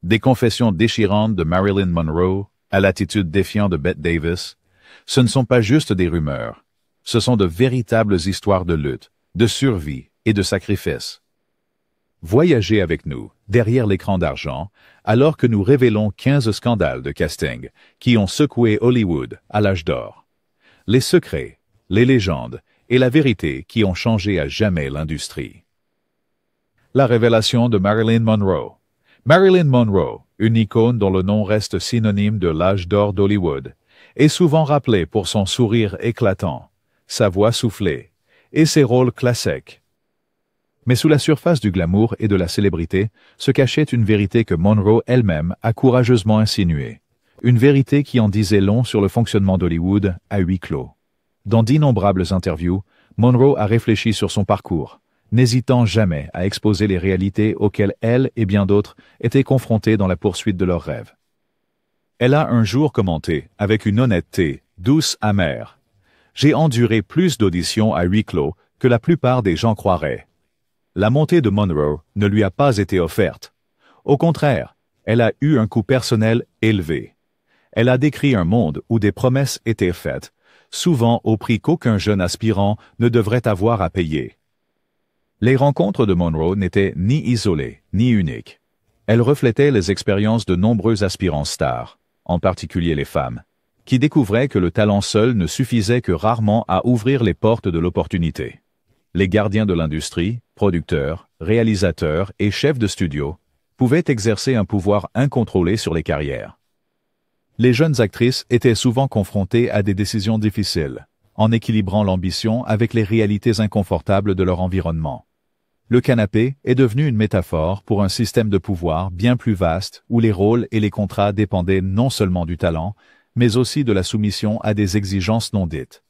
Des confessions déchirantes de Marilyn Monroe à l'attitude défiante de Bette Davis, ce ne sont pas juste des rumeurs. Ce sont de véritables histoires de lutte, de survie et de sacrifice. Voyagez avec nous, derrière l'écran d'argent, alors que nous révélons 15 scandales de casting qui ont secoué Hollywood à l'âge d'or. Les secrets, les légendes et la vérité qui ont changé à jamais l'industrie. La révélation de Marilyn Monroe. Marilyn Monroe, une icône dont le nom reste synonyme de l'âge d'or d'Hollywood, est souvent rappelée pour son sourire éclatant, sa voix soufflée et ses rôles classiques. Mais sous la surface du glamour et de la célébrité se cachait une vérité que Monroe elle-même a courageusement insinuée. Une vérité qui en disait long sur le fonctionnement d'Hollywood à huis clos. Dans d'innombrables interviews, Monroe a réfléchi sur son parcours, n'hésitant jamais à exposer les réalités auxquelles elle et bien d'autres étaient confrontés dans la poursuite de leurs rêves. Elle a un jour commenté, avec une honnêteté douce amère, « J'ai enduré plus d'auditions à huis clos que la plupart des gens croiraient. » La montée de Monroe ne lui a pas été offerte. Au contraire, elle a eu un coût personnel élevé. Elle a décrit un monde où des promesses étaient faites, souvent au prix qu'aucun jeune aspirant ne devrait avoir à payer. Les rencontres de Monroe n'étaient ni isolées, ni uniques. Elles reflétaient les expériences de nombreux aspirants stars, en particulier les femmes, qui découvraient que le talent seul ne suffisait que rarement à ouvrir les portes de l'opportunité. Les gardiens de l'industrie, producteurs, réalisateurs et chefs de studio, pouvaient exercer un pouvoir incontrôlé sur les carrières. Les jeunes actrices étaient souvent confrontées à des décisions difficiles, en équilibrant l'ambition avec les réalités inconfortables de leur environnement. Le canapé est devenu une métaphore pour un système de pouvoir bien plus vaste où les rôles et les contrats dépendaient non seulement du talent, mais aussi de la soumission à des exigences non dites.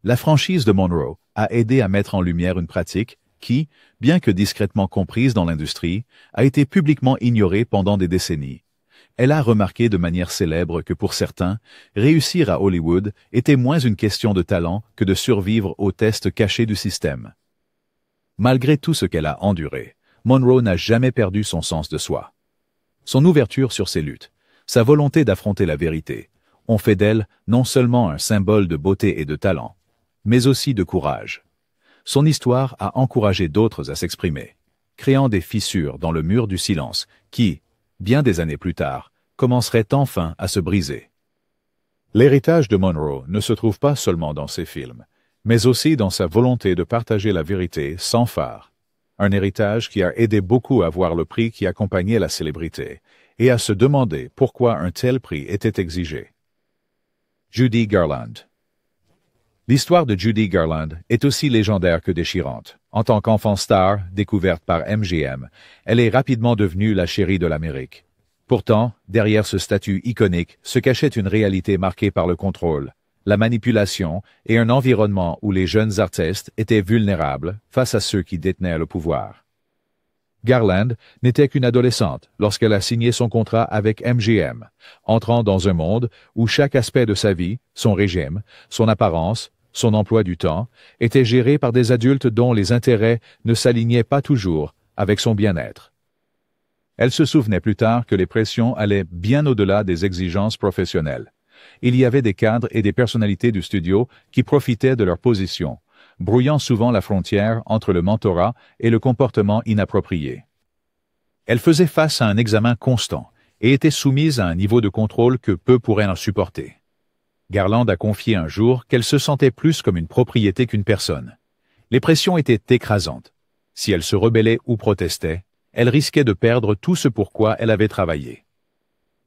La franchise de Monroe a aidé à mettre en lumière une pratique qui, bien que discrètement comprise dans l'industrie, a été publiquement ignorée pendant des décennies. Elle a remarqué de manière célèbre que pour certains, réussir à Hollywood était moins une question de talent que de survivre aux tests cachés du système. Malgré tout ce qu'elle a enduré, Monroe n'a jamais perdu son sens de soi. Son ouverture sur ses luttes, sa volonté d'affronter la vérité, ont fait d'elle non seulement un symbole de beauté et de talent, mais aussi de courage. Son histoire a encouragé d'autres à s'exprimer, créant des fissures dans le mur du silence qui, bien des années plus tard, commenceraient enfin à se briser. L'héritage de Monroe ne se trouve pas seulement dans ses films, mais aussi dans sa volonté de partager la vérité sans phare. Un héritage qui a aidé beaucoup à voir le prix qui accompagnait la célébrité et à se demander pourquoi un tel prix était exigé. Judy Garland. L'histoire de Judy Garland est aussi légendaire que déchirante. En tant qu'enfant star, découverte par MGM, elle est rapidement devenue la chérie de l'Amérique. Pourtant, derrière ce statut iconique se cachait une réalité marquée par le contrôle, la manipulation et un environnement où les jeunes artistes étaient vulnérables face à ceux qui détenaient le pouvoir. Garland n'était qu'une adolescente lorsqu'elle a signé son contrat avec MGM, entrant dans un monde où chaque aspect de sa vie, son régime, son apparence, son emploi du temps, était géré par des adultes dont les intérêts ne s'alignaient pas toujours avec son bien-être. Elle se souvenait plus tard que les pressions allaient bien au-delà des exigences professionnelles. Il y avait des cadres et des personnalités du studio qui profitaient de leur position, brouillant souvent la frontière entre le mentorat et le comportement inapproprié. Elle faisait face à un examen constant et était soumise à un niveau de contrôle que peu pourraient en supporter. Garland a confié un jour qu'elle se sentait plus comme une propriété qu'une personne. Les pressions étaient écrasantes. Si elle se rebellait ou protestait, elle risquait de perdre tout ce pour quoi elle avait travaillé.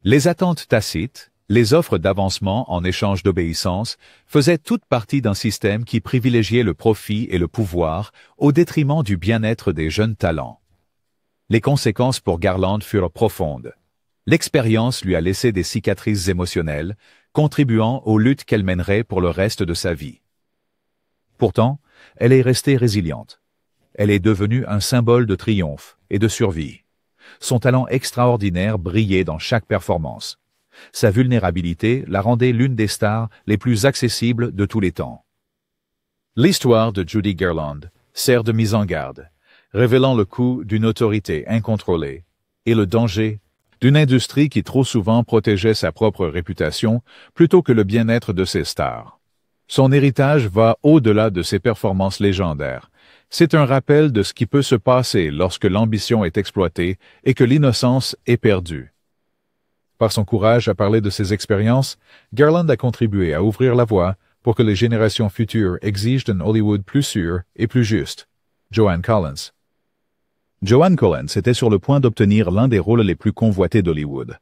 Les attentes tacites, les offres d'avancement en échange d'obéissance faisaient toute partie d'un système qui privilégiait le profit et le pouvoir au détriment du bien-être des jeunes talents. Les conséquences pour Garland furent profondes. L'expérience lui a laissé des cicatrices émotionnelles, contribuant aux luttes qu'elle mènerait pour le reste de sa vie. Pourtant, elle est restée résiliente. Elle est devenue un symbole de triomphe et de survie. Son talent extraordinaire brillait dans chaque performance. Sa vulnérabilité la rendait l'une des stars les plus accessibles de tous les temps. L'histoire de Judy Garland sert de mise en garde, révélant le coût d'une autorité incontrôlée et le danger d'une industrie qui trop souvent protégeait sa propre réputation plutôt que le bien-être de ses stars. Son héritage va au-delà de ses performances légendaires. C'est un rappel de ce qui peut se passer lorsque l'ambition est exploitée et que l'innocence est perdue. Par son courage à parler de ses expériences, Garland a contribué à ouvrir la voie pour que les générations futures exigent d'un Hollywood plus sûr et plus juste. Joan Collins. Joan Collins était sur le point d'obtenir l'un des rôles les plus convoités d'Hollywood,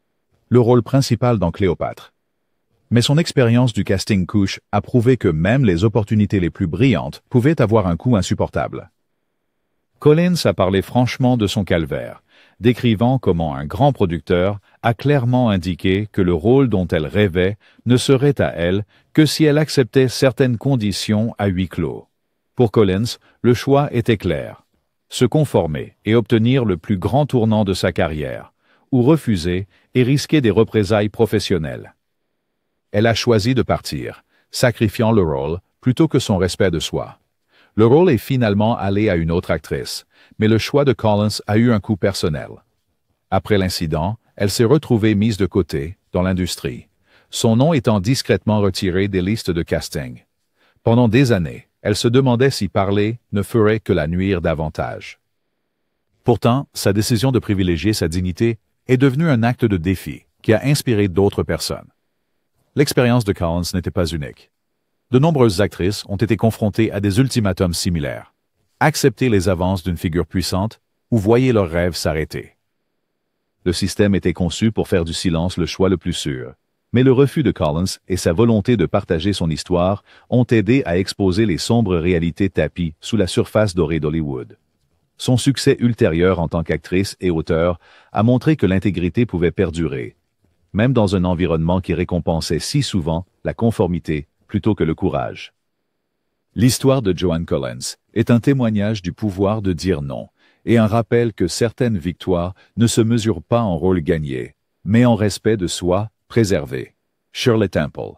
le rôle principal dans Cléopâtre. Mais son expérience du casting couche a prouvé que même les opportunités les plus brillantes pouvaient avoir un coût insupportable. Collins a parlé franchement de son calvaire, décrivant comment un grand producteur a clairement indiqué que le rôle dont elle rêvait ne serait à elle que si elle acceptait certaines conditions à huis clos. Pour Collins, le choix était clair: se conformer et obtenir le plus grand tournant de sa carrière, ou refuser et risquer des représailles professionnelles. Elle a choisi de partir, sacrifiant le rôle plutôt que son respect de soi. Le rôle est finalement allé à une autre actrice, mais le choix de Collins a eu un coût personnel. Après l'incident, elle s'est retrouvée mise de côté dans l'industrie, son nom étant discrètement retiré des listes de casting. Pendant des années, elle se demandait si parler ne ferait que la nuire davantage. Pourtant, sa décision de privilégier sa dignité est devenue un acte de défi qui a inspiré d'autres personnes. L'expérience de Collins n'était pas unique. De nombreuses actrices ont été confrontées à des ultimatums similaires. Accepter les avances d'une figure puissante ou voyez leurs rêves s'arrêter. Le système était conçu pour faire du silence le choix le plus sûr. Mais le refus de Collins et sa volonté de partager son histoire ont aidé à exposer les sombres réalités tapies sous la surface dorée d'Hollywood. Son succès ultérieur en tant qu'actrice et auteure a montré que l'intégrité pouvait perdurer, même dans un environnement qui récompensait si souvent la conformité plutôt que le courage. L'histoire de Joan Collins est un témoignage du pouvoir de dire non et un rappel que certaines victoires ne se mesurent pas en rôle gagné, mais en respect de soi préservé. Shirley Temple.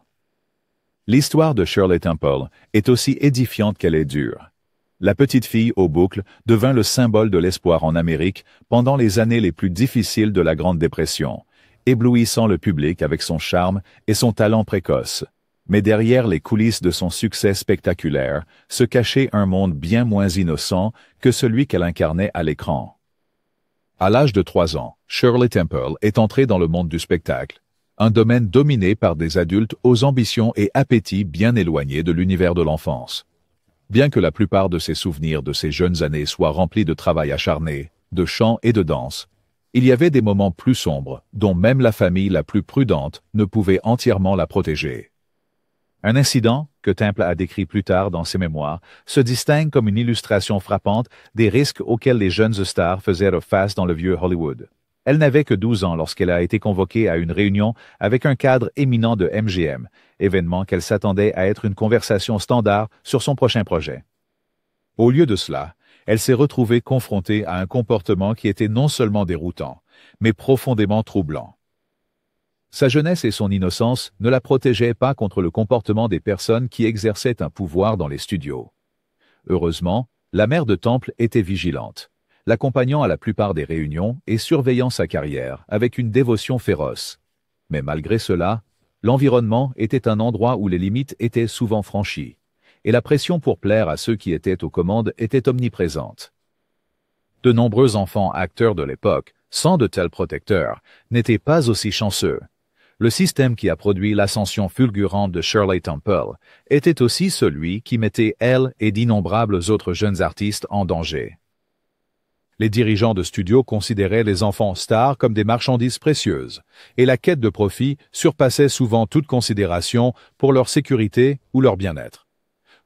L'histoire de Shirley Temple est aussi édifiante qu'elle est dure. La petite fille aux boucles devint le symbole de l'espoir en Amérique pendant les années les plus difficiles de la Grande Dépression, éblouissant le public avec son charme et son talent précoce. Mais derrière les coulisses de son succès spectaculaire se cachait un monde bien moins innocent que celui qu'elle incarnait à l'écran. À l'âge de 3 ans, Shirley Temple est entrée dans le monde du spectacle, un domaine dominé par des adultes aux ambitions et appétits bien éloignés de l'univers de l'enfance. Bien que la plupart de ses souvenirs de ces jeunes années soient remplis de travail acharné, de chant et de danse, il y avait des moments plus sombres, dont même la famille la plus prudente ne pouvait entièrement la protéger. Un incident, que Temple a décrit plus tard dans ses mémoires, se distingue comme une illustration frappante des risques auxquels les jeunes stars faisaient face dans le vieux Hollywood. Elle n'avait que 12 ans lorsqu'elle a été convoquée à une réunion avec un cadre éminent de MGM, événement qu'elle s'attendait à être une conversation standard sur son prochain projet. Au lieu de cela, elle s'est retrouvée confrontée à un comportement qui était non seulement déroutant, mais profondément troublant. Sa jeunesse et son innocence ne la protégeaient pas contre le comportement des personnes qui exerçaient un pouvoir dans les studios. Heureusement, la mère de Temple était vigilante, l'accompagnant à la plupart des réunions et surveillant sa carrière avec une dévotion féroce. Mais malgré cela, l'environnement était un endroit où les limites étaient souvent franchies, et la pression pour plaire à ceux qui étaient aux commandes était omniprésente. De nombreux enfants acteurs de l'époque, sans de tels protecteurs, n'étaient pas aussi chanceux. Le système qui a produit l'ascension fulgurante de Shirley Temple était aussi celui qui mettait elle et d'innombrables autres jeunes artistes en danger. Les dirigeants de studios considéraient les enfants stars comme des marchandises précieuses, et la quête de profit surpassait souvent toute considération pour leur sécurité ou leur bien-être.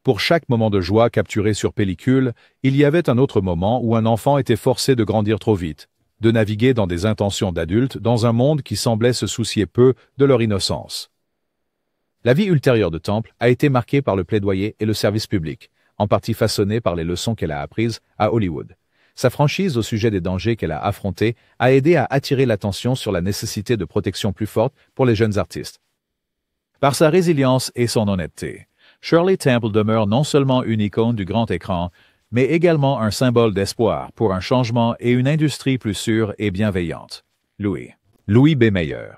Pour chaque moment de joie capturé sur pellicule, il y avait un autre moment où un enfant était forcé de grandir trop vite, de naviguer dans des intentions d'adultes dans un monde qui semblait se soucier peu de leur innocence. La vie ultérieure de Temple a été marquée par le plaidoyer et le service public, en partie façonnée par les leçons qu'elle a apprises à Hollywood. Sa franchise au sujet des dangers qu'elle a affrontés a aidé à attirer l'attention sur la nécessité de protection plus forte pour les jeunes artistes. Par sa résilience et son honnêteté, Shirley Temple demeure non seulement une icône du grand écran, mais également un symbole d'espoir pour un changement et une industrie plus sûre et bienveillante. Louis. Louis B. Mayer.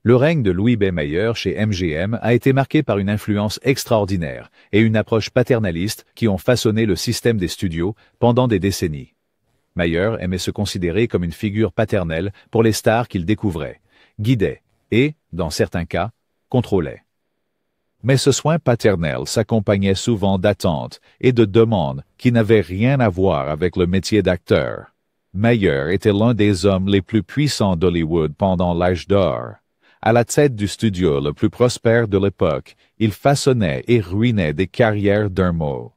Le règne de Louis B. Mayer chez MGM a été marqué par une influence extraordinaire et une approche paternaliste qui ont façonné le système des studios pendant des décennies. Mayer aimait se considérer comme une figure paternelle pour les stars qu'il découvrait, guidait et, dans certains cas, contrôlait. Mais ce soin paternel s'accompagnait souvent d'attentes et de demandes qui n'avaient rien à voir avec le métier d'acteur. Mayer était l'un des hommes les plus puissants d'Hollywood pendant l'âge d'or. À la tête du studio le plus prospère de l'époque, il façonnait et ruinait des carrières d'un mot.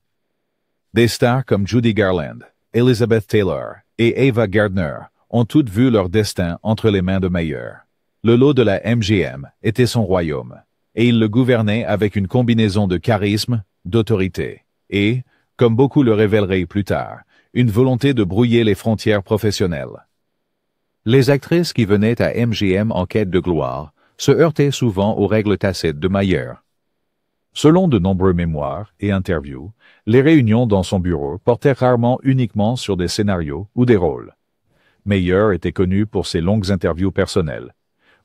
Des stars comme Judy Garland, Elizabeth Taylor et Ava Gardner ont toutes vu leur destin entre les mains de Mayer. Le lot de la MGM était son royaume, et il le gouvernait avec une combinaison de charisme, d'autorité, et, comme beaucoup le révéleraient plus tard, une volonté de brouiller les frontières professionnelles. Les actrices qui venaient à MGM en quête de gloire se heurtaient souvent aux règles tacites de Mayer. Selon de nombreux mémoires et interviews, les réunions dans son bureau portaient rarement uniquement sur des scénarios ou des rôles. Mayer était connu pour ses longues interviews personnelles,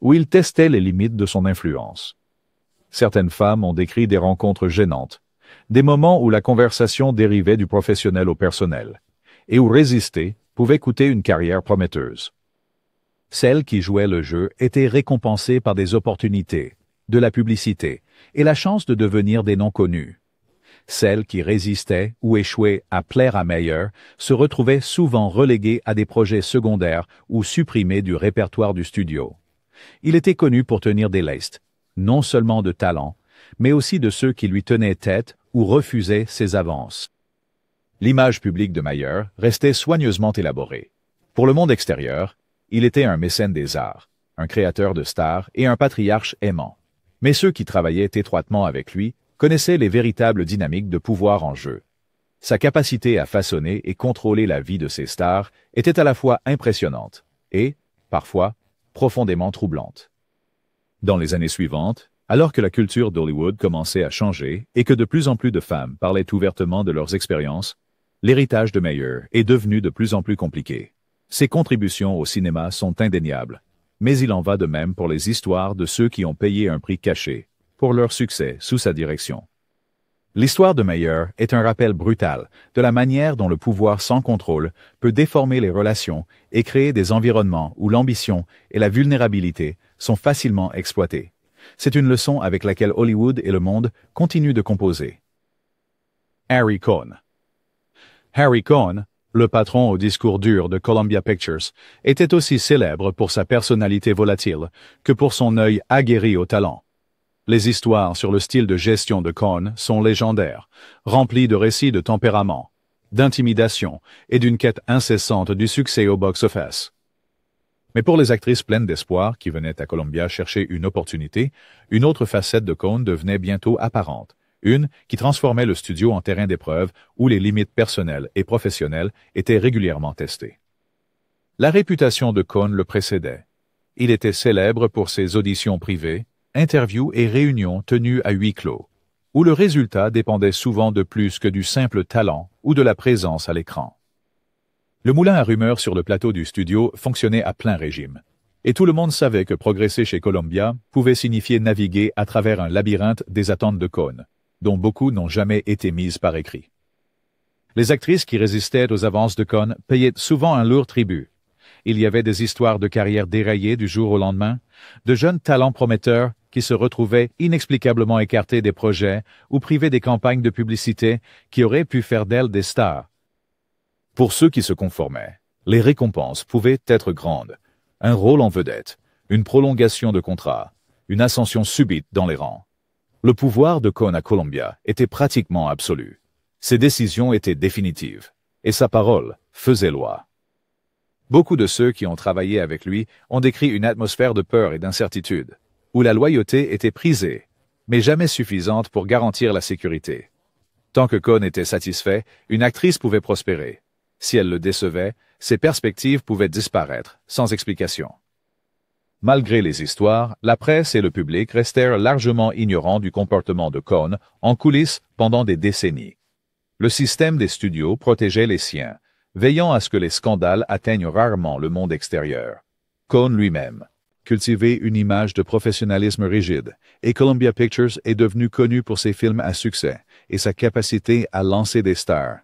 où il testait les limites de son influence. Certaines femmes ont décrit des rencontres gênantes, des moments où la conversation dérivait du professionnel au personnel, et où résister pouvait coûter une carrière prometteuse. Celles qui jouaient le jeu étaient récompensées par des opportunités, de la publicité et la chance de devenir des noms connus. Celles qui résistaient ou échouaient à plaire à Mayer se retrouvaient souvent reléguées à des projets secondaires ou supprimées du répertoire du studio. Il était connu pour tenir des lestes, non seulement de talent, mais aussi de ceux qui lui tenaient tête ou refusaient ses avances. L'image publique de Mayer restait soigneusement élaborée. Pour le monde extérieur, il était un mécène des arts, un créateur de stars et un patriarche aimant. Mais ceux qui travaillaient étroitement avec lui connaissaient les véritables dynamiques de pouvoir en jeu. Sa capacité à façonner et contrôler la vie de ses stars était à la fois impressionnante et, parfois, profondément troublante. Dans les années suivantes, alors que la culture d'Hollywood commençait à changer et que de plus en plus de femmes parlaient ouvertement de leurs expériences, l'héritage de Mayer est devenu de plus en plus compliqué. Ses contributions au cinéma sont indéniables, mais il en va de même pour les histoires de ceux qui ont payé un prix caché pour leur succès sous sa direction. L'histoire de Mayer est un rappel brutal de la manière dont le pouvoir sans contrôle peut déformer les relations et créer des environnements où l'ambition et la vulnérabilité sont facilement exploitées. C'est une leçon avec laquelle Hollywood et le monde continuent de composer. Harry Cohn. Harry Cohn, le patron au discours dur de Columbia Pictures, était aussi célèbre pour sa personnalité volatile que pour son œil aguerri au talent. Les histoires sur le style de gestion de Cohn sont légendaires, remplies de récits de tempérament, d'intimidation et d'une quête incessante du succès au box-office. Mais pour les actrices pleines d'espoir qui venaient à Columbia chercher une opportunité, une autre facette de Cohn devenait bientôt apparente. Une qui transformait le studio en terrain d'épreuve où les limites personnelles et professionnelles étaient régulièrement testées. La réputation de Cohn le précédait. Il était célèbre pour ses auditions privées, interviews et réunions tenues à huis clos, où le résultat dépendait souvent de plus que du simple talent ou de la présence à l'écran. Le moulin à rumeurs sur le plateau du studio fonctionnait à plein régime, et tout le monde savait que progresser chez Columbia pouvait signifier naviguer à travers un labyrinthe des attentes de Cohn, dont beaucoup n'ont jamais été mises par écrit. Les actrices qui résistaient aux avances de Cohn payaient souvent un lourd tribut. Il y avait des histoires de carrières déraillées du jour au lendemain, de jeunes talents prometteurs qui se retrouvaient inexplicablement écartés des projets ou privés des campagnes de publicité qui auraient pu faire d'elles des stars. Pour ceux qui se conformaient, les récompenses pouvaient être grandes. Un rôle en vedette, une prolongation de contrat, une ascension subite dans les rangs. Le pouvoir de Cohn à Columbia était pratiquement absolu. Ses décisions étaient définitives, et sa parole faisait loi. Beaucoup de ceux qui ont travaillé avec lui ont décrit une atmosphère de peur et d'incertitude, où la loyauté était prisée, mais jamais suffisante pour garantir la sécurité. Tant que Cohn était satisfait, une actrice pouvait prospérer. Si elle le décevait, ses perspectives pouvaient disparaître, sans explication. Malgré les histoires, la presse et le public restèrent largement ignorants du comportement de Cohn en coulisses pendant des décennies. Le système des studios protégeait les siens, veillant à ce que les scandales atteignent rarement le monde extérieur. Cohn lui-même, cultivé une image de professionnalisme rigide, et Columbia Pictures est devenu connu pour ses films à succès et sa capacité à lancer des stars,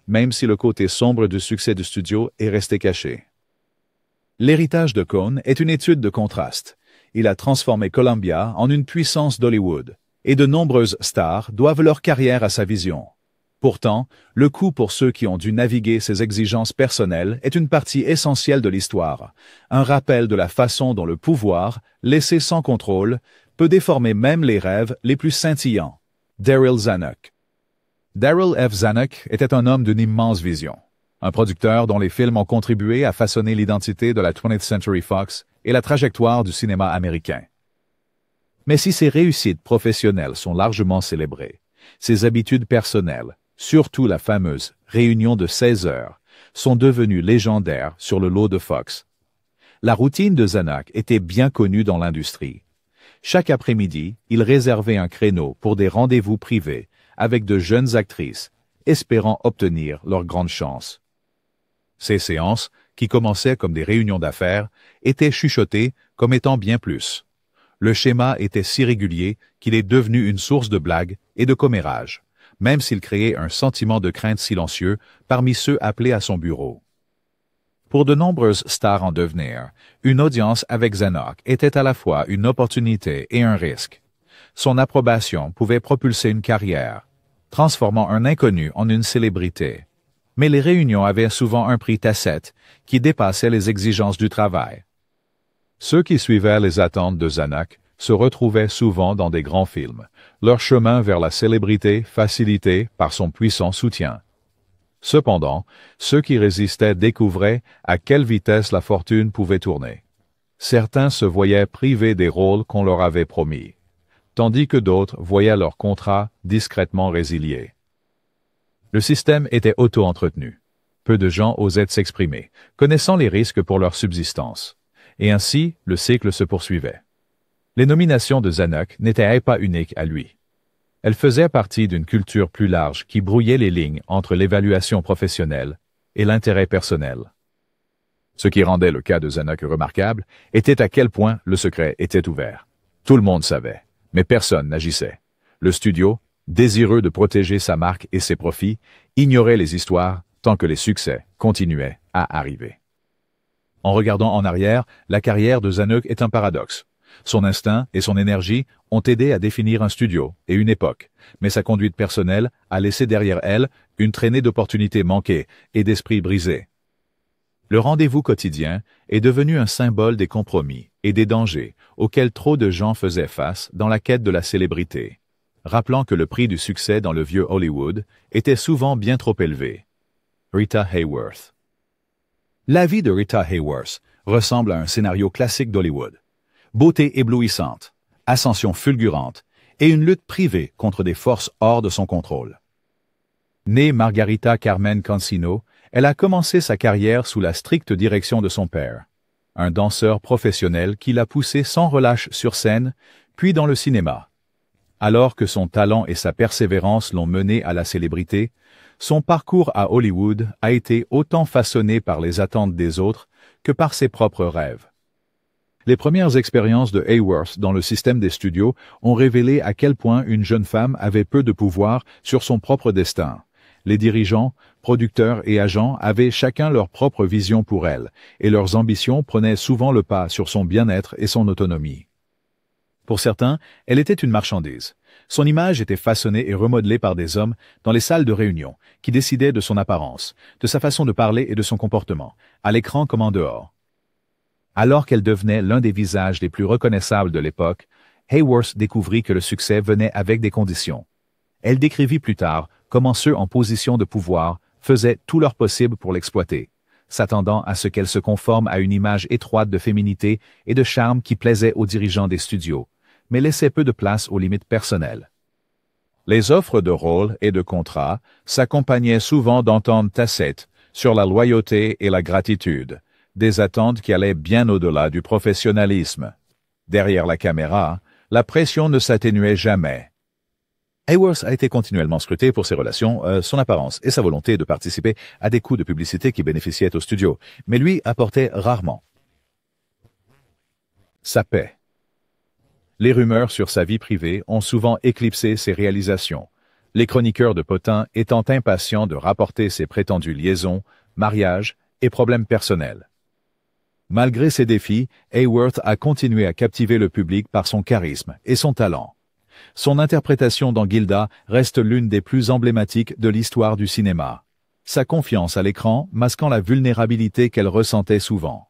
même si le côté sombre du succès du studio est resté caché. L'héritage de Cohn est une étude de contraste. Il a transformé Columbia en une puissance d'Hollywood, et de nombreuses stars doivent leur carrière à sa vision. Pourtant, le coût pour ceux qui ont dû naviguer ces exigences personnelles est une partie essentielle de l'histoire, un rappel de la façon dont le pouvoir, laissé sans contrôle, peut déformer même les rêves les plus scintillants. Daryl Zanuck. Daryl F. Zanuck était un homme d'une immense vision, un producteur dont les films ont contribué à façonner l'identité de la 20th Century Fox et la trajectoire du cinéma américain. Mais si ses réussites professionnelles sont largement célébrées, ses habitudes personnelles, surtout la fameuse réunion de 16 heures, sont devenues légendaires sur le lot de Fox. La routine de Zanuck était bien connue dans l'industrie. Chaque après-midi, il réservait un créneau pour des rendez-vous privés avec de jeunes actrices, espérant obtenir leur grande chance. Ces séances, qui commençaient comme des réunions d'affaires, étaient chuchotées comme étant bien plus. Le schéma était si régulier qu'il est devenu une source de blagues et de commérage, même s'il créait un sentiment de crainte silencieux parmi ceux appelés à son bureau. Pour de nombreuses stars en devenir, une audience avec Zanuck était à la fois une opportunité et un risque. Son approbation pouvait propulser une carrière, transformant un inconnu en une célébrité. Mais les réunions avaient souvent un prix tacite qui dépassait les exigences du travail. Ceux qui suivaient les attentes de Zanuck se retrouvaient souvent dans des grands films, leur chemin vers la célébrité facilité par son puissant soutien. Cependant, ceux qui résistaient découvraient à quelle vitesse la fortune pouvait tourner. Certains se voyaient privés des rôles qu'on leur avait promis, tandis que d'autres voyaient leur contrat discrètement résilié. Le système était auto-entretenu. Peu de gens osaient s'exprimer, connaissant les risques pour leur subsistance. Et ainsi, le cycle se poursuivait. Les nominations de Zanuck n'étaient pas uniques à lui. Elles faisaient partie d'une culture plus large qui brouillait les lignes entre l'évaluation professionnelle et l'intérêt personnel. Ce qui rendait le cas de Zanuck remarquable était à quel point le secret était ouvert. Tout le monde savait, mais personne n'agissait. Le studio, désireux de protéger sa marque et ses profits, ignorait les histoires tant que les succès continuaient à arriver. En regardant en arrière, la carrière de Zanuck est un paradoxe. Son instinct et son énergie ont aidé à définir un studio et une époque, mais sa conduite personnelle a laissé derrière elle une traînée d'opportunités manquées et d'esprits brisés. Le rendez-vous quotidien est devenu un symbole des compromis et des dangers auxquels trop de gens faisaient face dans la quête de la célébrité, rappelant que le prix du succès dans le vieux Hollywood était souvent bien trop élevé. Rita Hayworth. La vie de Rita Hayworth ressemble à un scénario classique d'Hollywood. Beauté éblouissante, ascension fulgurante et une lutte privée contre des forces hors de son contrôle. Née Margarita Carmen Cancino, elle a commencé sa carrière sous la stricte direction de son père, un danseur professionnel qui l'a poussée sans relâche sur scène, puis dans le cinéma. Alors que son talent et sa persévérance l'ont menée à la célébrité, son parcours à Hollywood a été autant façonné par les attentes des autres que par ses propres rêves. Les premières expériences de Hayworth dans le système des studios ont révélé à quel point une jeune femme avait peu de pouvoir sur son propre destin. Les dirigeants, producteurs et agents avaient chacun leur propre vision pour elle, et leurs ambitions prenaient souvent le pas sur son bien-être et son autonomie. Pour certains, elle était une marchandise. Son image était façonnée et remodelée par des hommes dans les salles de réunion, qui décidaient de son apparence, de sa façon de parler et de son comportement, à l'écran comme en dehors. Alors qu'elle devenait l'un des visages les plus reconnaissables de l'époque, Hayworth découvrit que le succès venait avec des conditions. Elle décrivit plus tard comment ceux en position de pouvoir faisaient tout leur possible pour l'exploiter, s'attendant à ce qu'elle se conforme à une image étroite de féminité et de charme qui plaisait aux dirigeants des studios, mais laissait peu de place aux limites personnelles. Les offres de rôles et de contrats s'accompagnaient souvent d'ententes tacites sur la loyauté et la gratitude, des attentes qui allaient bien au-delà du professionnalisme. Derrière la caméra, la pression ne s'atténuait jamais. Hayworth a été continuellement scruté pour ses relations, son apparence et sa volonté de participer à des coups de publicité qui bénéficiaient au studio, mais lui apportait rarement. sa paix. Les rumeurs sur sa vie privée ont souvent éclipsé ses réalisations, les chroniqueurs de potins étant impatients de rapporter ses prétendues liaisons, mariages et problèmes personnels. Malgré ces défis, Hayworth a continué à captiver le public par son charisme et son talent. Son interprétation dans Gilda reste l'une des plus emblématiques de l'histoire du cinéma. Sa confiance à l'écran masquant la vulnérabilité qu'elle ressentait souvent.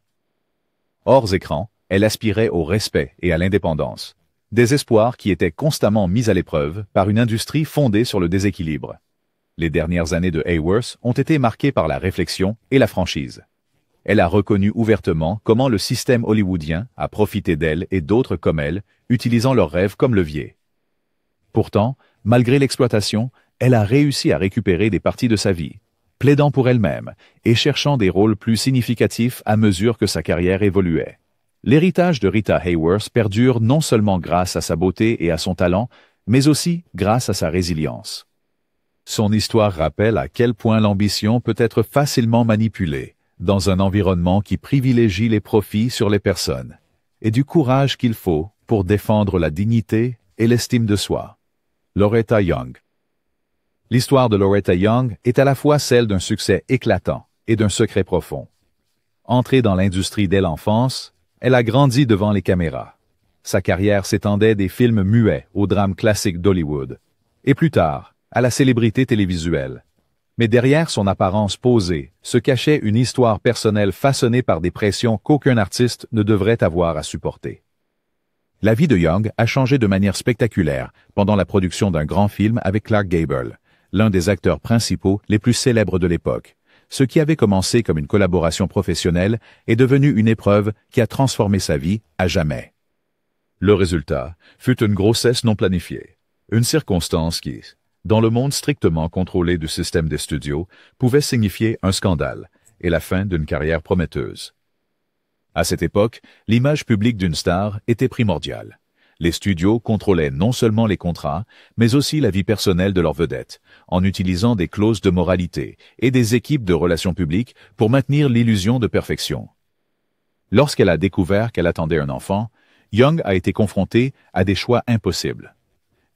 Hors écran, elle aspirait au respect et à l'indépendance. Des espoirs qui étaient constamment mis à l'épreuve par une industrie fondée sur le déséquilibre. Les dernières années de Hayworth ont été marquées par la réflexion et la franchise. Elle a reconnu ouvertement comment le système hollywoodien a profité d'elle et d'autres comme elle, utilisant leurs rêves comme levier. Pourtant, malgré l'exploitation, elle a réussi à récupérer des parties de sa vie, plaidant pour elle-même et cherchant des rôles plus significatifs à mesure que sa carrière évoluait. L'héritage de Rita Hayworth perdure non seulement grâce à sa beauté et à son talent, mais aussi grâce à sa résilience. Son histoire rappelle à quel point l'ambition peut être facilement manipulée, dans un environnement qui privilégie les profits sur les personnes, et du courage qu'il faut pour défendre la dignité et l'estime de soi. Loretta Young. L'histoire de Loretta Young est à la fois celle d'un succès éclatant et d'un secret profond. Entrée dans l'industrie dès l'enfance, elle a grandi devant les caméras. Sa carrière s'étendait des films muets aux drames classiques d'Hollywood, et plus tard, à la célébrité télévisuelle. Mais derrière son apparence posée se cachait une histoire personnelle façonnée par des pressions qu'aucun artiste ne devrait avoir à supporter. La vie de Young a changé de manière spectaculaire pendant la production d'un grand film avec Clark Gable, l'un des acteurs principaux les plus célèbres de l'époque. Ce qui avait commencé comme une collaboration professionnelle est devenu une épreuve qui a transformé sa vie à jamais. Le résultat fut une grossesse non planifiée, une circonstance qui, dans le monde strictement contrôlé du système des studios, pouvait signifier un scandale et la fin d'une carrière prometteuse. À cette époque, l'image publique d'une star était primordiale. Les studios contrôlaient non seulement les contrats, mais aussi la vie personnelle de leurs vedettes, en utilisant des clauses de moralité et des équipes de relations publiques pour maintenir l'illusion de perfection. Lorsqu'elle a découvert qu'elle attendait un enfant, Young a été confrontée à des choix impossibles.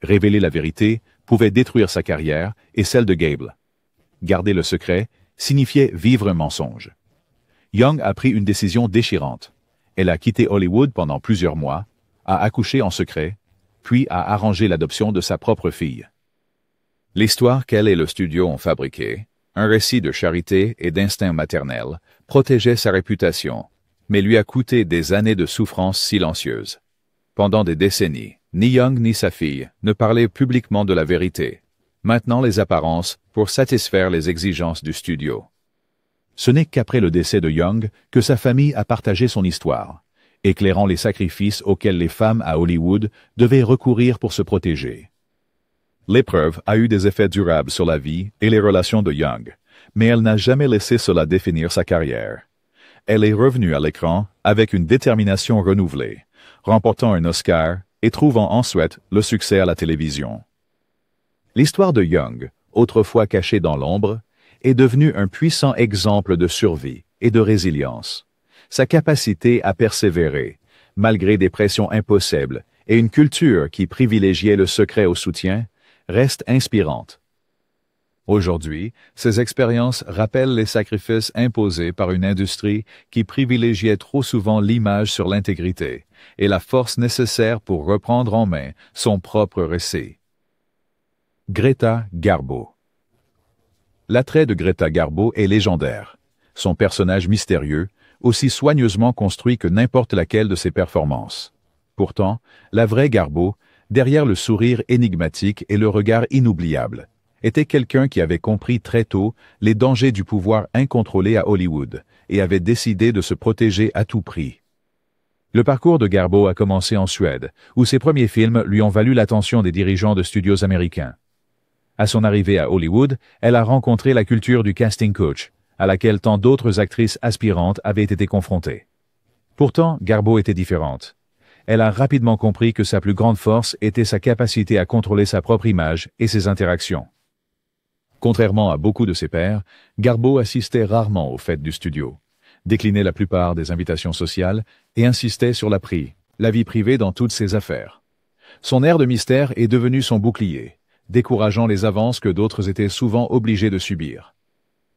Révéler la vérité pouvait détruire sa carrière et celle de Gable. Garder le secret signifiait vivre un mensonge. Young a pris une décision déchirante. Elle a quitté Hollywood pendant plusieurs mois, a accouché en secret, puis a arrangé l'adoption de sa propre fille. L'histoire qu'elle et le studio ont fabriquée, un récit de charité et d'instinct maternel, protégeait sa réputation, mais lui a coûté des années de souffrances silencieuses. Pendant des décennies, ni Young ni sa fille ne parlaient publiquement de la vérité, maintenant les apparences pour satisfaire les exigences du studio. Ce n'est qu'après le décès de Young que sa famille a partagé son histoire, éclairant les sacrifices auxquels les femmes à Hollywood devaient recourir pour se protéger. L'épreuve a eu des effets durables sur la vie et les relations de Young, mais elle n'a jamais laissé cela définir sa carrière. Elle est revenue à l'écran avec une détermination renouvelée, remportant un Oscar et trouvant ensuite le succès à la télévision. L'histoire de Young, autrefois cachée dans l'ombre, est devenue un puissant exemple de survie et de résilience. Sa capacité à persévérer, malgré des pressions impossibles et une culture qui privilégiait le secret au soutien, reste inspirante. Aujourd'hui, ces expériences rappellent les sacrifices imposés par une industrie qui privilégiait trop souvent l'image sur l'intégrité et la force nécessaire pour reprendre en main son propre récit. Greta Garbo. L'attrait de Greta Garbo est légendaire. Son personnage mystérieux, aussi soigneusement construit que n'importe laquelle de ses performances. Pourtant, la vraie Garbo, derrière le sourire énigmatique et le regard inoubliable, était quelqu'un qui avait compris très tôt les dangers du pouvoir incontrôlé à Hollywood et avait décidé de se protéger à tout prix. Le parcours de Garbo a commencé en Suède, où ses premiers films lui ont valu l'attention des dirigeants de studios américains. À son arrivée à Hollywood, elle a rencontré la culture du casting coach, à laquelle tant d'autres actrices aspirantes avaient été confrontées. Pourtant, Garbo était différente. Elle a rapidement compris que sa plus grande force était sa capacité à contrôler sa propre image et ses interactions. Contrairement à beaucoup de ses pairs, Garbo assistait rarement aux fêtes du studio, déclinait la plupart des invitations sociales et insistait sur la la vie privée dans toutes ses affaires. Son air de mystère est devenu son bouclier, décourageant les avances que d'autres étaient souvent obligés de subir.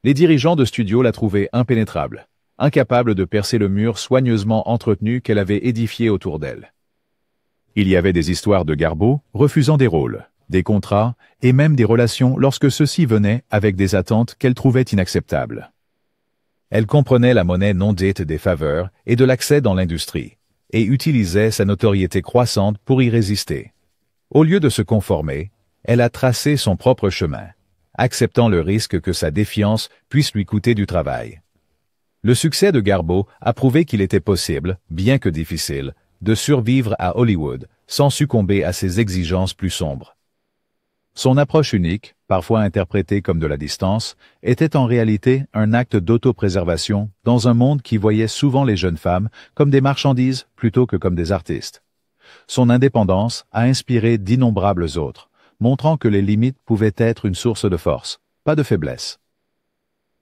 Les dirigeants de studio la trouvaient impénétrable, incapable de percer le mur soigneusement entretenu qu'elle avait édifié autour d'elle. Il y avait des histoires de Garbeau refusant des rôles, des contrats et même des relations lorsque ceux-ci venaient avec des attentes qu'elle trouvait inacceptables. Elle comprenait la monnaie non dite des faveurs et de l'accès dans l'industrie, et utilisait sa notoriété croissante pour y résister. Au lieu de se conformer, elle a tracé son propre chemin, acceptant le risque que sa défiance puisse lui coûter du travail. Le succès de Garbeau a prouvé qu'il était possible, bien que difficile, de survivre à Hollywood sans succomber à ses exigences plus sombres. Son approche unique, parfois interprétée comme de la distance, était en réalité un acte d'autopréservation dans un monde qui voyait souvent les jeunes femmes comme des marchandises plutôt que comme des artistes. Son indépendance a inspiré d'innombrables autres, montrant que les limites pouvaient être une source de force, pas de faiblesse.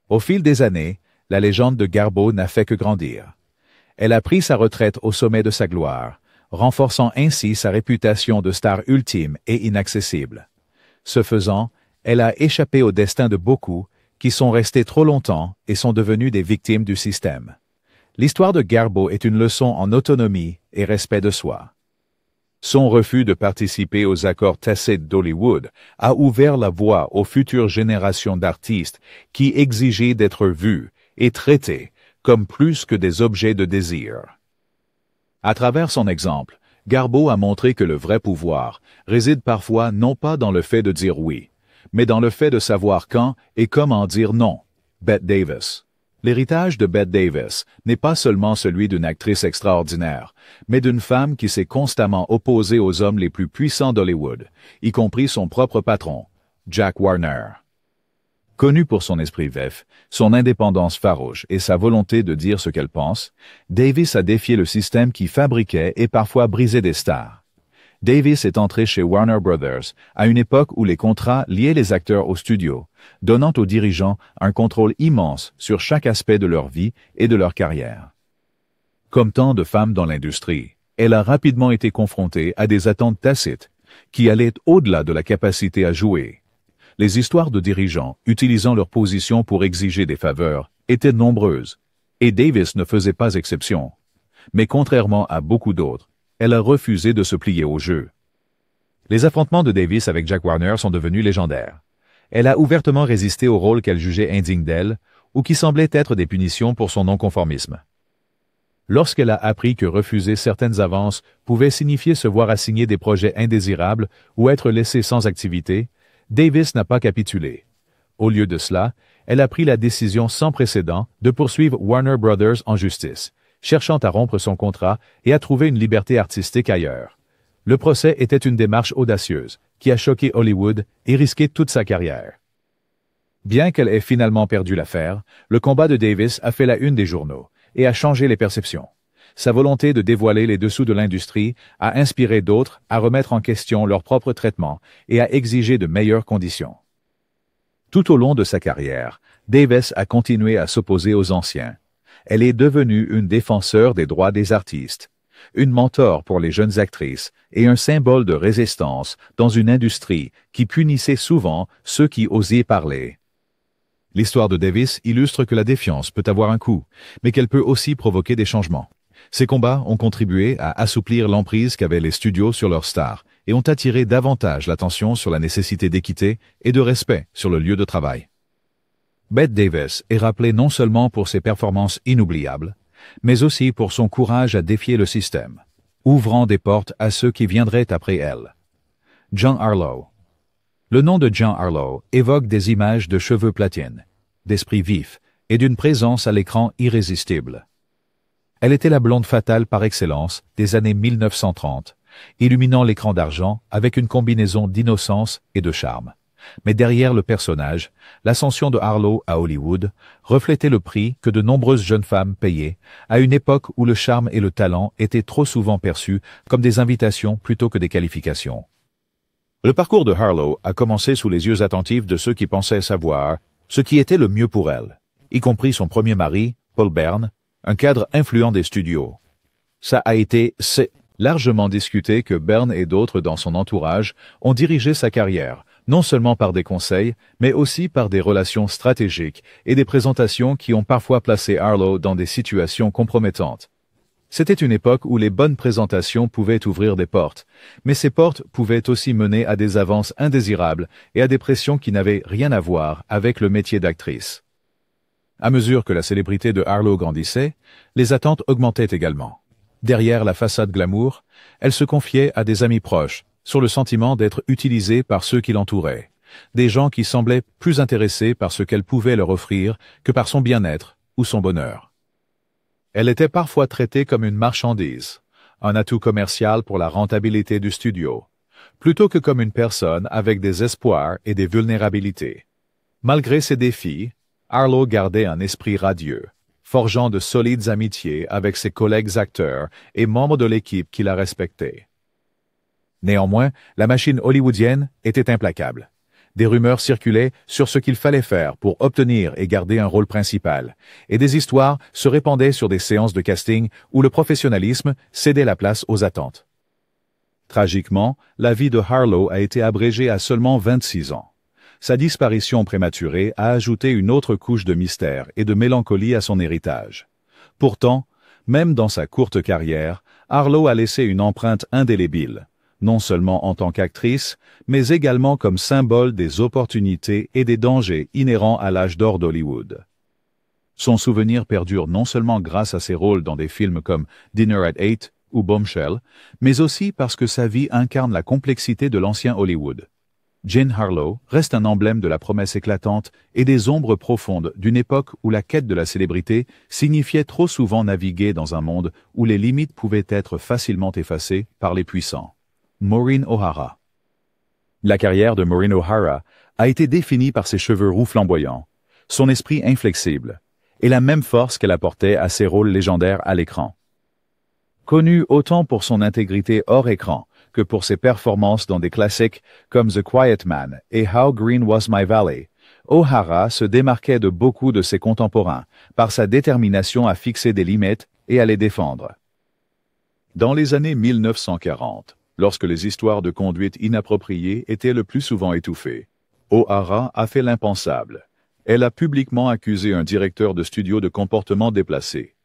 Au fil des années, la légende de Garbeau n'a fait que grandir. Elle a pris sa retraite au sommet de sa gloire, renforçant ainsi sa réputation de star ultime et inaccessible. Ce faisant, elle a échappé au destin de beaucoup qui sont restés trop longtemps et sont devenus des victimes du système. L'histoire de Garbeau est une leçon en autonomie et respect de soi. Son refus de participer aux accords tacites d'Hollywood a ouvert la voie aux futures générations d'artistes qui exigeaient d'être vus et traités comme plus que des objets de désir. À travers son exemple, Garbeau a montré que le vrai pouvoir réside parfois non pas dans le fait de dire oui, mais dans le fait de savoir quand et comment dire non. Bette Davis. L'héritage de Bette Davis n'est pas seulement celui d'une actrice extraordinaire, mais d'une femme qui s'est constamment opposée aux hommes les plus puissants d'Hollywood, y compris son propre patron, Jack Warner. Connue pour son esprit vif, son indépendance farouche et sa volonté de dire ce qu'elle pense, Davis a défié le système qui fabriquait et parfois brisait des stars. Davis est entré chez Warner Brothers à une époque où les contrats liaient les acteurs au studio, donnant aux dirigeants un contrôle immense sur chaque aspect de leur vie et de leur carrière. Comme tant de femmes dans l'industrie, elle a rapidement été confrontée à des attentes tacites qui allaient au-delà de la capacité à jouer. Les histoires de dirigeants utilisant leur position pour exiger des faveurs étaient nombreuses, et Davis ne faisait pas exception. Mais contrairement à beaucoup d'autres, elle a refusé de se plier au jeu. Les affrontements de Davis avec Jack Warner sont devenus légendaires. Elle a ouvertement résisté aux rôles qu'elle jugeait indignes d'elle ou qui semblaient être des punitions pour son non-conformisme. Lorsqu'elle a appris que refuser certaines avances pouvait signifier se voir assigner des projets indésirables ou être laissée sans activité, Davis n'a pas capitulé. Au lieu de cela, elle a pris la décision sans précédent de poursuivre Warner Brothers en justice, cherchant à rompre son contrat et à trouver une liberté artistique ailleurs. Le procès était une démarche audacieuse, qui a choqué Hollywood et risqué toute sa carrière. Bien qu'elle ait finalement perdu l'affaire, le combat de Davis a fait la une des journaux et a changé les perceptions. Sa volonté de dévoiler les dessous de l'industrie a inspiré d'autres à remettre en question leur propre traitement et à exiger de meilleures conditions. Tout au long de sa carrière, Davis a continué à s'opposer aux anciens. Elle est devenue une défenseur des droits des artistes, une mentor pour les jeunes actrices et un symbole de résistance dans une industrie qui punissait souvent ceux qui osaient parler. L'histoire de Davis illustre que la défiance peut avoir un coût, mais qu'elle peut aussi provoquer des changements. Ces combats ont contribué à assouplir l'emprise qu'avaient les studios sur leurs stars et ont attiré davantage l'attention sur la nécessité d'équité et de respect sur le lieu de travail. Bette Davis est rappelée non seulement pour ses performances inoubliables, mais aussi pour son courage à défier le système, ouvrant des portes à ceux qui viendraient après elle. Jean Harlow. Le nom de Jean Harlow évoque des images de cheveux platine, d'esprit vif et d'une présence à l'écran irrésistible. Elle était la blonde fatale par excellence des années 1930, illuminant l'écran d'argent avec une combinaison d'innocence et de charme. Mais derrière le personnage, l'ascension de Harlow à Hollywood reflétait le prix que de nombreuses jeunes femmes payaient à une époque où le charme et le talent étaient trop souvent perçus comme des invitations plutôt que des qualifications. Le parcours de Harlow a commencé sous les yeux attentifs de ceux qui pensaient savoir ce qui était le mieux pour elle, y compris son premier mari, Paul Bern, un cadre influent des studios. Ça a été Largement discuté que Byrne et d'autres dans son entourage ont dirigé sa carrière, non seulement par des conseils, mais aussi par des relations stratégiques et des présentations qui ont parfois placé Harlow dans des situations compromettantes. C'était une époque où les bonnes présentations pouvaient ouvrir des portes, mais ces portes pouvaient aussi mener à des avances indésirables et à des pressions qui n'avaient rien à voir avec le métier d'actrice. À mesure que la célébrité de Harlow grandissait, les attentes augmentaient également. Derrière la façade glamour, elle se confiait à des amis proches, sur le sentiment d'être utilisée par ceux qui l'entouraient, des gens qui semblaient plus intéressés par ce qu'elle pouvait leur offrir que par son bien-être ou son bonheur. Elle était parfois traitée comme une marchandise, un atout commercial pour la rentabilité du studio, plutôt que comme une personne avec des espoirs et des vulnérabilités. Malgré ces défis, Harlow gardait un esprit radieux, forgeant de solides amitiés avec ses collègues acteurs et membres de l'équipe qui la respectaient. Néanmoins, la machine hollywoodienne était implacable. Des rumeurs circulaient sur ce qu'il fallait faire pour obtenir et garder un rôle principal, et des histoires se répandaient sur des séances de casting où le professionnalisme cédait la place aux attentes. Tragiquement, la vie de Harlow a été abrégée à seulement 26 ans. Sa disparition prématurée a ajouté une autre couche de mystère et de mélancolie à son héritage. Pourtant, même dans sa courte carrière, Harlow a laissé une empreinte indélébile, non seulement en tant qu'actrice, mais également comme symbole des opportunités et des dangers inhérents à l'âge d'or d'Hollywood. Son souvenir perdure non seulement grâce à ses rôles dans des films comme Dinner at Eight ou Bombshell, mais aussi parce que sa vie incarne la complexité de l'ancien Hollywood. Jean Harlow reste un emblème de la promesse éclatante et des ombres profondes d'une époque où la quête de la célébrité signifiait trop souvent naviguer dans un monde où les limites pouvaient être facilement effacées par les puissants. Maureen O'Hara. La carrière de Maureen O'Hara a été définie par ses cheveux roux flamboyants, son esprit inflexible, et la même force qu'elle apportait à ses rôles légendaires à l'écran. Connue autant pour son intégrité hors écran que pour ses performances dans des classiques comme The Quiet Man et How Green Was My Valley, O'Hara se démarquait de beaucoup de ses contemporains par sa détermination à fixer des limites et à les défendre. Dans les années 1940, lorsque les histoires de conduite inappropriée étaient le plus souvent étouffées, O'Hara a fait l'impensable. Elle a publiquement accusé un directeur de studio de comportement déplacé.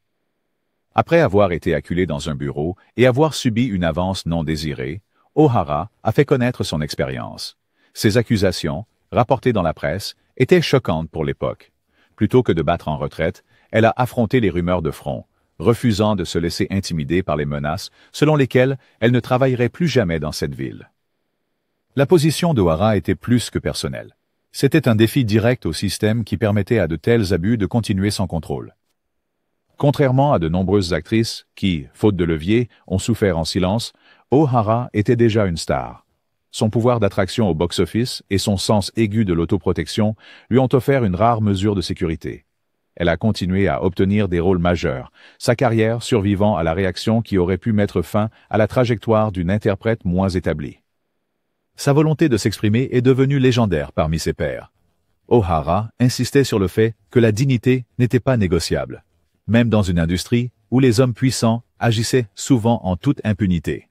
Après avoir été acculée dans un bureau et avoir subi une avance non désirée, O'Hara a fait connaître son expérience. Ces accusations, rapportées dans la presse, étaient choquantes pour l'époque. Plutôt que de battre en retraite, elle a affronté les rumeurs de front, refusant de se laisser intimider par les menaces selon lesquelles elle ne travaillerait plus jamais dans cette ville. La position d'O'Hara était plus que personnelle. C'était un défi direct au système qui permettait à de tels abus de continuer sans contrôle. Contrairement à de nombreuses actrices qui, faute de levier, ont souffert en silence, O'Hara était déjà une star. Son pouvoir d'attraction au box-office et son sens aigu de l'autoprotection lui ont offert une rare mesure de sécurité. Elle a continué à obtenir des rôles majeurs, sa carrière survivant à la réaction qui aurait pu mettre fin à la trajectoire d'une interprète moins établie. Sa volonté de s'exprimer est devenue légendaire parmi ses pairs. O'Hara insistait sur le fait que la dignité n'était pas négociable, même dans une industrie où les hommes puissants agissaient souvent en toute impunité.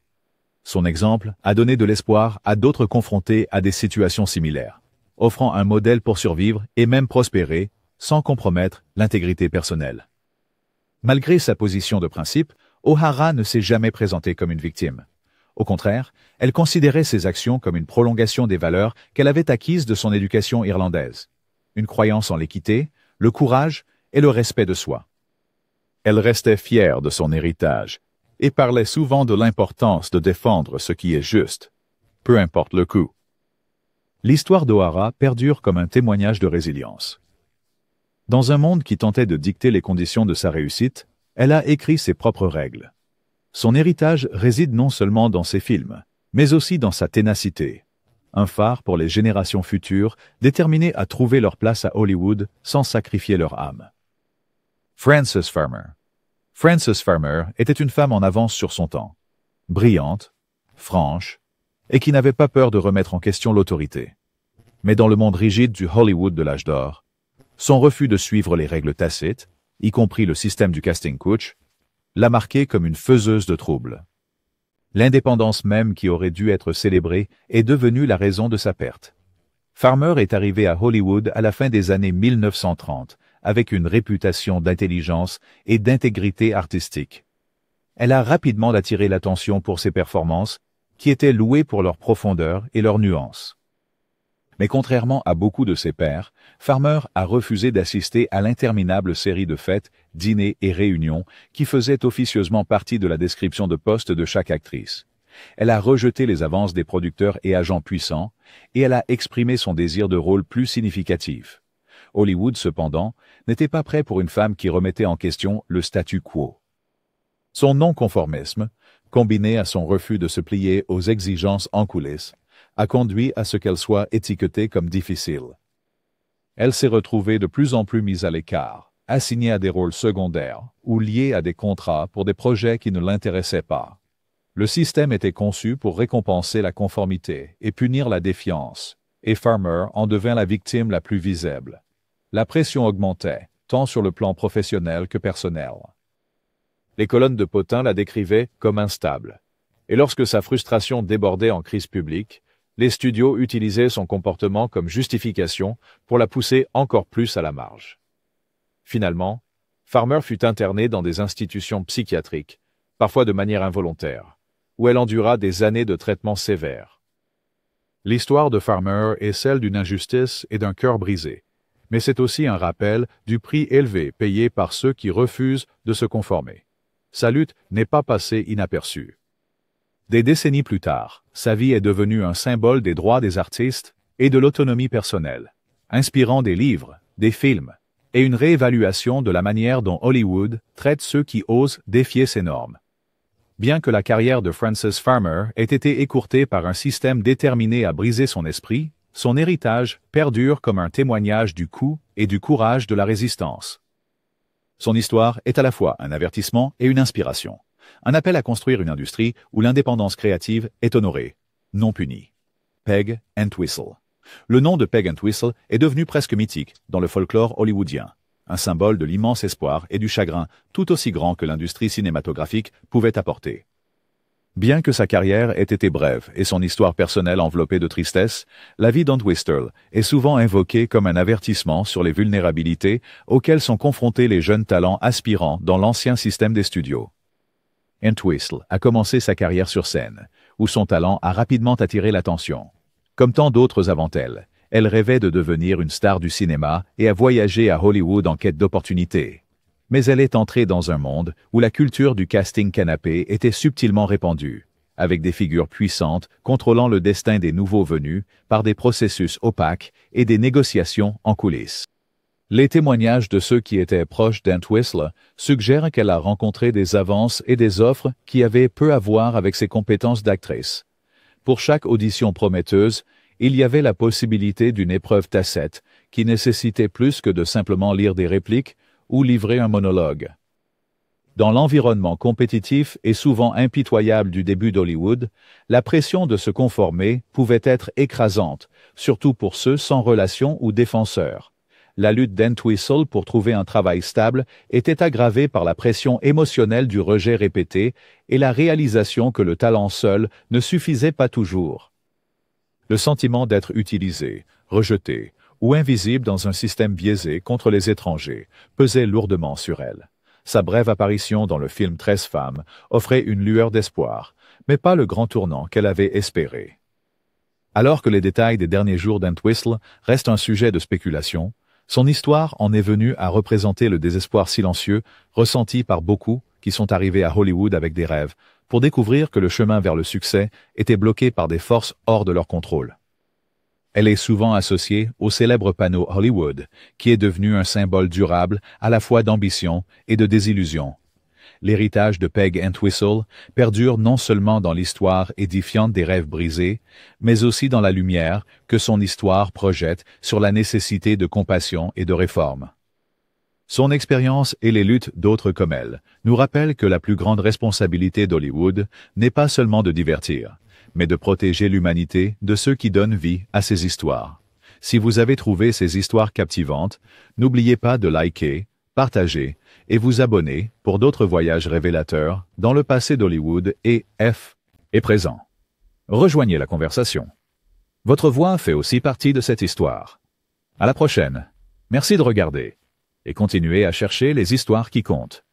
Son exemple a donné de l'espoir à d'autres confrontés à des situations similaires, offrant un modèle pour survivre et même prospérer, sans compromettre l'intégrité personnelle. Malgré sa position de principe, O'Hara ne s'est jamais présentée comme une victime. Au contraire, elle considérait ses actions comme une prolongation des valeurs qu'elle avait acquises de son éducation irlandaise. Une croyance en l'équité, le courage et le respect de soi. Elle restait fière de son héritage et parlait souvent de l'importance de défendre ce qui est juste, peu importe le coût. L'histoire d'O'Hara perdure comme un témoignage de résilience. Dans un monde qui tentait de dicter les conditions de sa réussite, elle a écrit ses propres règles. Son héritage réside non seulement dans ses films, mais aussi dans sa ténacité. Un phare pour les générations futures, déterminées à trouver leur place à Hollywood sans sacrifier leur âme. Frances Farmer. Frances Farmer était une femme en avance sur son temps, brillante, franche, et qui n'avait pas peur de remettre en question l'autorité. Mais dans le monde rigide du Hollywood de l'âge d'or, son refus de suivre les règles tacites, y compris le système du casting couch, l'a marquée comme une faiseuse de troubles. L'indépendance même qui aurait dû être célébrée est devenue la raison de sa perte. Farmer est arrivé à Hollywood à la fin des années 1930, avec une réputation d'intelligence et d'intégrité artistique. Elle a rapidement attiré l'attention pour ses performances, qui étaient louées pour leur profondeur et leur nuance. Mais contrairement à beaucoup de ses pairs, Farmer a refusé d'assister à l'interminable série de fêtes, dîners et réunions qui faisaient officieusement partie de la description de poste de chaque actrice. Elle a rejeté les avances des producteurs et agents puissants, et elle a exprimé son désir de rôle plus significatif. Hollywood, cependant, n'était pas prêt pour une femme qui remettait en question le statu quo. Son non-conformisme, combiné à son refus de se plier aux exigences en coulisses, a conduit à ce qu'elle soit étiquetée comme difficile. Elle s'est retrouvée de plus en plus mise à l'écart, assignée à des rôles secondaires ou liée à des contrats pour des projets qui ne l'intéressaient pas. Le système était conçu pour récompenser la conformité et punir la défiance, et Farmer en devint la victime la plus visible. La pression augmentait, tant sur le plan professionnel que personnel. Les colonnes de Potin la décrivaient comme instable, et lorsque sa frustration débordait en crise publique, les studios utilisaient son comportement comme justification pour la pousser encore plus à la marge. Finalement, Farmer fut internée dans des institutions psychiatriques, parfois de manière involontaire, où elle endura des années de traitements sévères. L'histoire de Farmer est celle d'une injustice et d'un cœur brisé, mais c'est aussi un rappel du prix élevé payé par ceux qui refusent de se conformer. Sa lutte n'est pas passée inaperçue. Des décennies plus tard, sa vie est devenue un symbole des droits des artistes et de l'autonomie personnelle, inspirant des livres, des films, et une réévaluation de la manière dont Hollywood traite ceux qui osent défier ses normes. Bien que la carrière de Frances Farmer ait été écourtée par un système déterminé à briser son esprit, son héritage perdure comme un témoignage du coût et du courage de la résistance. Son histoire est à la fois un avertissement et une inspiration. Un appel à construire une industrie où l'indépendance créative est honorée, non punie. Peg Entwistle. Le nom de Peg Entwistle est devenu presque mythique dans le folklore hollywoodien, un symbole de l'immense espoir et du chagrin tout aussi grand que l'industrie cinématographique pouvait apporter. Bien que sa carrière ait été brève et son histoire personnelle enveloppée de tristesse, la vie d'Entwistle est souvent invoquée comme un avertissement sur les vulnérabilités auxquelles sont confrontés les jeunes talents aspirants dans l'ancien système des studios. Entwistle a commencé sa carrière sur scène, où son talent a rapidement attiré l'attention. Comme tant d'autres avant elle, elle rêvait de devenir une star du cinéma et a voyagé à Hollywood en quête d'opportunités. Mais elle est entrée dans un monde où la culture du casting canapé était subtilement répandue, avec des figures puissantes contrôlant le destin des nouveaux venus par des processus opaques et des négociations en coulisses. Les témoignages de ceux qui étaient proches d'Entwistle suggèrent qu'elle a rencontré des avances et des offres qui avaient peu à voir avec ses compétences d'actrice. Pour chaque audition prometteuse, il y avait la possibilité d'une épreuve tacite qui nécessitait plus que de simplement lire des répliques ou livrer un monologue. Dans l'environnement compétitif et souvent impitoyable du début d'Hollywood, la pression de se conformer pouvait être écrasante, surtout pour ceux sans relation ou défenseurs. La lutte d'Entwistle pour trouver un travail stable était aggravée par la pression émotionnelle du rejet répété et la réalisation que le talent seul ne suffisait pas toujours. Le sentiment d'être utilisé, rejeté ou invisible dans un système biaisé contre les étrangers pesait lourdement sur elle. Sa brève apparition dans le film 13 femmes offrait une lueur d'espoir, mais pas le grand tournant qu'elle avait espéré. Alors que les détails des derniers jours d'Entwistle restent un sujet de spéculation, son histoire en est venue à représenter le désespoir silencieux ressenti par beaucoup qui sont arrivés à Hollywood avec des rêves, pour découvrir que le chemin vers le succès était bloqué par des forces hors de leur contrôle. Elle est souvent associée au célèbre panneau Hollywood, qui est devenu un symbole durable à la fois d'ambition et de désillusion. L'héritage de Peg Entwistle perdure non seulement dans l'histoire édifiante des rêves brisés, mais aussi dans la lumière que son histoire projette sur la nécessité de compassion et de réforme. Son expérience et les luttes d'autres comme elle nous rappellent que la plus grande responsabilité d'Hollywood n'est pas seulement de divertir, mais de protéger l'humanité de ceux qui donnent vie à ces histoires. Si vous avez trouvé ces histoires captivantes, n'oubliez pas de liker, partager et vous abonner pour d'autres voyages révélateurs dans le passé d'Hollywood et est présent. Rejoignez la conversation. Votre voix fait aussi partie de cette histoire. À la prochaine. Merci de regarder. Et continuez à chercher les histoires qui comptent.